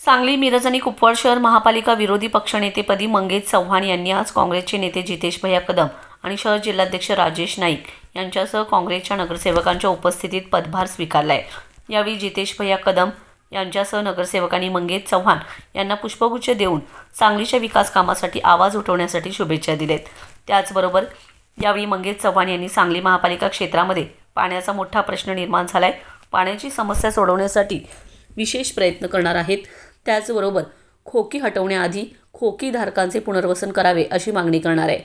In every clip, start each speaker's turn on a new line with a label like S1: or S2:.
S1: सांगली, मिरज आणि कुपवाड शहर महापालिका विरोधी पक्षनेतेपदी मंगेश चव्हाण यांनी आज काँग्रेसचे नेते जितेश भैया कदम आणि शहर जिल्हाध्यक्ष राजेश नाईक यांच्यासह काँग्रेसच्या नगरसेवकांच्या उपस्थितीत पदभार स्वीकारला आहे। यावेळी जितेश भैया कदम यांच्यासह नगरसेवकांनी मंगेश चव्हाण यांना पुष्पगुच्छ देऊन सांगलीच्या विकास कामासाठी आवाज उठवण्यासाठी शुभेच्छा दिल्यात। त्याचबरोबर यावेळी मंगेश चव्हाण यांनी सांगली महापालिका क्षेत्रामध्ये पाण्याचा मोठा प्रश्न निर्माण झालाय, पाण्याची समस्या सोडवण्यासाठी विशेष प्रयत्न करणार आहेत। त्याचबरोबर खोकी हटवण्याआधी खोकीधारकांचे पुनर्वसन करावे अशी मागणी करणार आहे।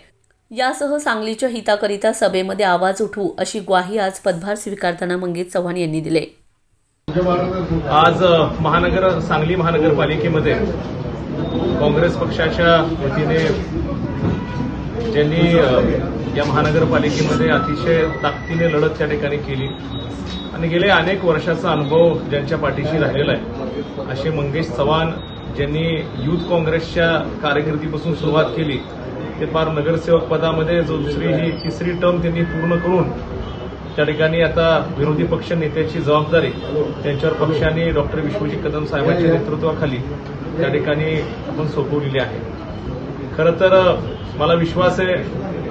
S1: यासह सांगलीच्या हिताकरिता सभेमध्ये आवाज उठवू अशी ग्वाही आज पदभार स्वीकारताना मंगेश चव्हाण यांनी दिले।
S2: आज सांगली महानगरपालिकेमध्ये काँग्रेस पक्षाच्या वतीने ज्यांनी या महानगरपालिकेमध्ये अतिशय ताकदीने लढत त्या ठिकाणी केली आणि गेले अनेक वर्षाचा अनुभव ज्यांच्या पाठीशी राहिलेला आहे असे मंगेश चव्हाण ज्यांनी युथ काँग्रेसच्या कारकिर्दीपासून सुरुवात केली ते फार नगरसेवक पदामध्ये जो तिसरी टर्म त्यांनी पूर्ण करून त्या ठिकाणी आता विरोधी पक्ष नेत्याची जबाबदारी त्यांच्यावर पक्षाने डॉक्टर विश्वजित कदम साहेबांच्या नेतृत्वाखाली त्या ठिकाणी आपण सोपवलेली आहे। खरं तर मला विश्वास आहे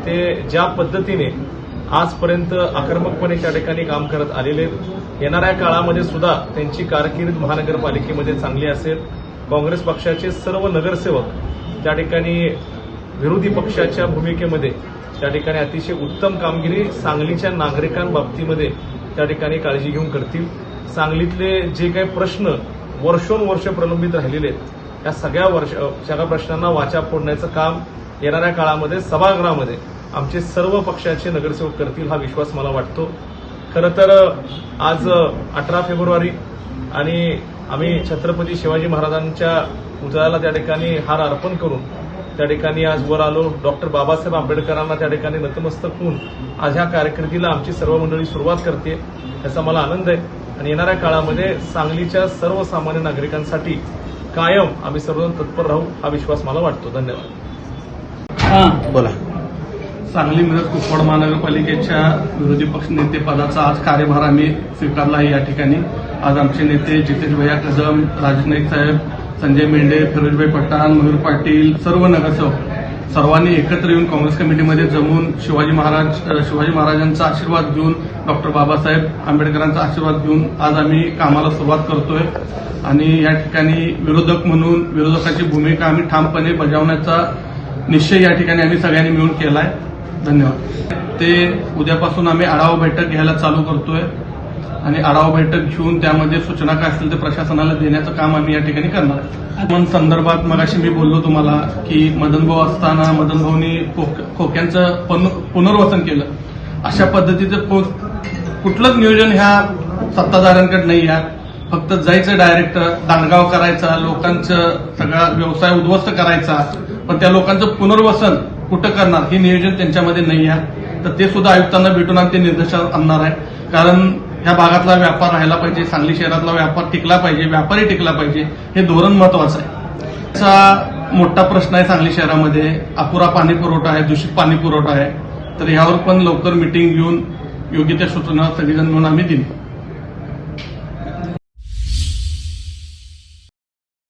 S2: ते ज्या पद्धतीने आजपर्यंत आक्रमकपणे त्या ठिकाणी काम करत आलेले येणाऱ्या काळामध्ये सुद्धा त्यांची कारकीर्द महानगरपालिकेमध्ये चांगली असेल। काँग्रेस पक्षाचे सर्व नगरसेवक त्या ठिकाणी विरोधी पक्षाच्या भूमिकेमध्ये त्या ठिकाणी अतिशय उत्तम कामगिरी सांगलीच्या नागरिकांबाबतीमध्ये त्या ठिकाणी काळजी घेऊन करतील। सांगलीतले जे काही प्रश्न वर्षोनवर्ष प्रलंबित राहिलेले आहेत त्या सगळ्या प्रश्नांना वाचा फोडण्याचं काम येणाऱ्या काळामध्ये सभागृहामध्ये आमचे सर्व पक्षाचे नगरसेवक करतील हा विश्वास मला वाटतो। खरं तर आज 18 फेब्रुवारी आणि आम्ही छत्रपती शिवाजी महाराजांच्या पुतळ्याला त्या ठिकाणी हार अर्पण करून त्या ठिकाणी आज वर आलो। डॉक्टर बाबासाहेब आंबेडकरांना त्या ठिकाणी नतमस्तक होऊन आज ह्या कारकिर्दीला आमची सर्व मंडळी सुरुवात करते याचा मला आनंद आहे आणि येणाऱ्या काळामध्ये सांगलीच्या सर्वसामान्य नागरिकांसाठी कायम आम्ही सर्वजण तत्पर राहू हा विश्वास मला वाटतो। धन्यवाद।
S3: बोला।
S4: सांगली मिरज कुपवाड महानगरपालिकेच्या विरोधी पक्षनेते पदाचा आज कार्यभार आम्ही स्वीकारला आहे। या ठिकाणी आज आमचे नेते जितेश भैया कदम, राजेश नाईक साहेब, संजय मेंढे, फिरोजभाई पठाण, मयूर पाटील, सर्व नगरसेवक सर्वांनी एकत्र येऊन काँग्रेस कमिटीमध्ये जमून शिवाजी महाराजांचा आशीर्वाद घेऊन डॉक्टर बाबासाहेब आंबेडकरांचा आशीर्वाद घेऊन आज आम्ही कामाला सुरुवात करतोय आणि या ठिकाणी विरोधक म्हणून विरोधकाची भूमिका आम्ही ठामपणे बजावण्याचा निश्चय या ठिकाणी आम्ही सगळ्यांनी मिळून केलाय। धन्यवाद। ते उद्यापासून आम्ही आढावा बैठक घ्यायला चालू करतोय आणि आढावा बैठक घेऊन त्यामध्ये सूचना काय असतील ते प्रशासनाला देण्याचं काम आम्ही या ठिकाणी करणार आहे। पण संदर्भात मगाशी मी बोललो तुम्हाला की मदनभाऊ असताना मदनभाऊनी खोक्यांचं पुनर्वसन केलं, अशा पद्धतीचं कुठलंच नियोजन ह्या सत्ताधाऱ्यांकडे नाही आहे। फक्त जायचं डायरेक्ट दांडगाव करायचा, लोकांचं सगळा व्यवसाय उद्ध्वस्त करायचा, पण त्या लोकांचं पुनर्वसन कुठं करणार हे नियोजन त्यांच्यामध्ये नाही आहे। तर ते सुद्धा आयुक्तांना भेटून आम्ही ते निर्देशात आणणार आहे, कारण ह्या भागातला व्यापार राहिला पाहिजे, सांगली शहरातला व्यापार टिकला पाहिजे, व्यापारी टिकला पाहिजे, हे धोरण महत्वाचं आहे। त्याचा मोठा प्रश्न आहे सांगली शहरामध्ये, अपुरा पाणी पुरवठा आहे, दूषित पाणी पुरवठा आहे। तर यावर पण लवकर मिटिंग घेऊन योग्य त्या सूचना सगळेजण म्हणून आम्ही देऊ।